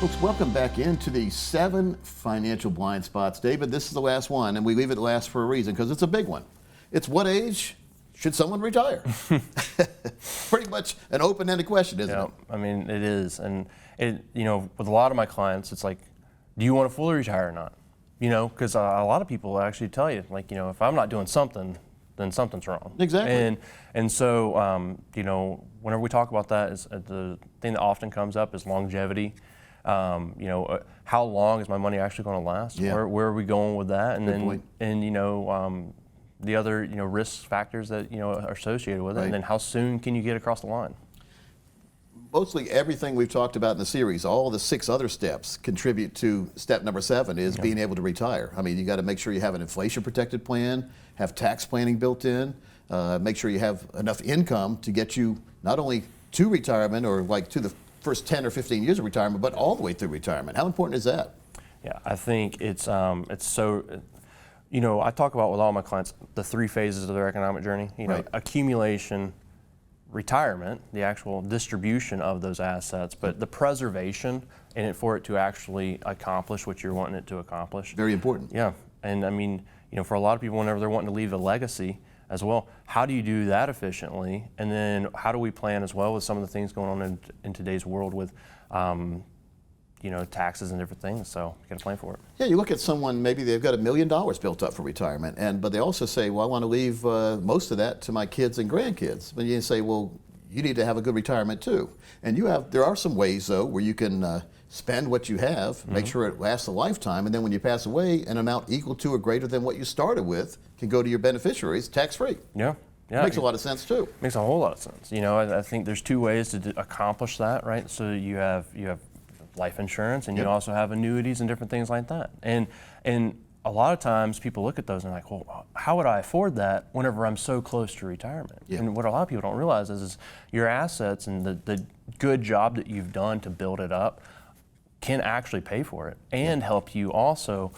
Folks, welcome back into the 7 financial blind spots. David, this is the last one, and we leave it last for a reason because it's a big one. It's what age should someone retire? Pretty much an open-ended question, isn't it? I mean, it is. And, with a lot of my clients, it's like, do you want to fully retire or not? Because a lot of people actually tell you, like, if I'm not doing something, then something's wrong. Exactly. And so, whenever we talk about that, the thing that often comes up is longevity. How long is my money actually going to last? Yeah. Where are we going with that? And Good then, point. and the other risk factors that are associated with it, Right. and then how soon can you get across the line? Mostly everything we've talked about in the series, all the 6 other steps contribute to step number 7 is being able to retire. I mean, you got to make sure you have an inflation protected plan, have tax planning built in, make sure you have enough income to get you not only to retirement or like to the first 10 or 15 years of retirement, but all the way through retirement. How important is that? Yeah, I think it's so. I talk about with all my clients the 3 phases of their economic journey. Right. Accumulation, retirement, the actual distribution of those assets, but the preservation in it for it to actually accomplish what you're wanting it to accomplish. Very important. Yeah, and I mean, for a lot of people, whenever they're wanting to leave a legacy as well, how do you do that efficiently? And then how do we plan as well with some of the things going on in today's world with, taxes and different things? So you got to plan for it. Yeah, you look at someone, maybe they've got $1 million built up for retirement, but they also say, well, I want to leave most of that to my kids and grandkids. But you say, well, you need to have a good retirement too. And there are some ways though where you can spend what you have, make sure it lasts a lifetime, and then when you pass away, an amount equal to or greater than what you started with can go to your beneficiaries tax-free. Yeah. Yeah, Makes a lot of sense too. Makes a whole lot of sense. I think there's 2 ways to accomplish that, right? So you have life insurance, and you also have annuities and different things like that. And a lot of times people look at those and like, well, how would I afford that whenever I'm so close to retirement? Yeah. And what a lot of people don't realize is your assets and the good job that you've done to build it up can actually pay for it and help you also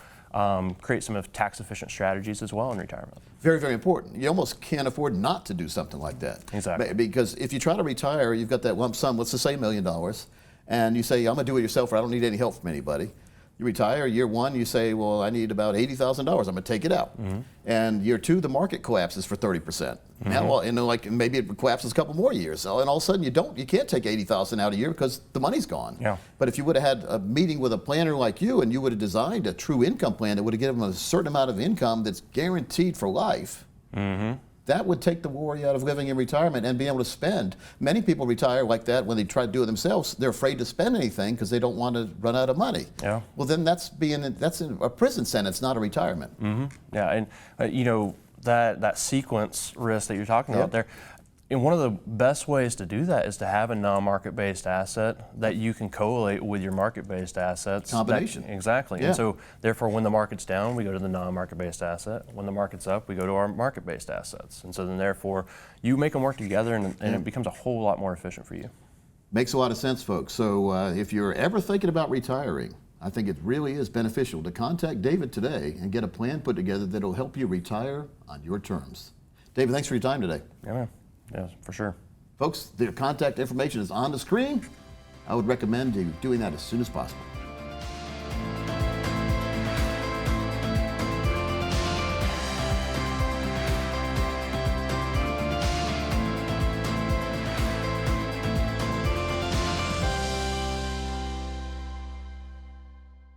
create some of tax-efficient strategies as well in retirement. Very, very important. You almost can't afford not to do something like that. Exactly. Because if you try to retire, you've got that lump sum, let's just say $1 million, and you say, I'm going to do it yourself, or I don't need any help from anybody. You retire, year 1, you say, well, I need about $80,000, I'm going to take it out. And year 2, the market collapses for 30%. Now, maybe it collapses a couple more years, and all of a sudden you can't take $80,000 out a year because the money's gone. Yeah. But if you would have had a meeting with a planner like you, and you would have designed a true income plan that would have given them a certain amount of income that's guaranteed for life, that would take the worry out of living in retirement and being able to spend. Many people retire like that when they try to do it themselves. They're afraid to spend anything because they don't want to run out of money. Yeah. Well, then that's a prison sentence, not a retirement. Yeah, and that sequence risk that you're talking about there, and one of the best ways to do that is to have a non-market-based asset that you can correlate with your market-based assets. Combination. Exactly. Yeah. And so therefore when the market's down, we go to the non-market-based asset. When the market's up, we go to our market-based assets. And so then therefore you make them work together, and it becomes a whole lot more efficient for you. Makes a lot of sense, folks. So if you're ever thinking about retiring, I think it really is beneficial to contact David today and get a plan put together that'll help you retire on your terms. David, thanks for your time today. Yeah, man. Yeah, for sure. Folks, their contact information is on the screen. I would recommend you doing that as soon as possible.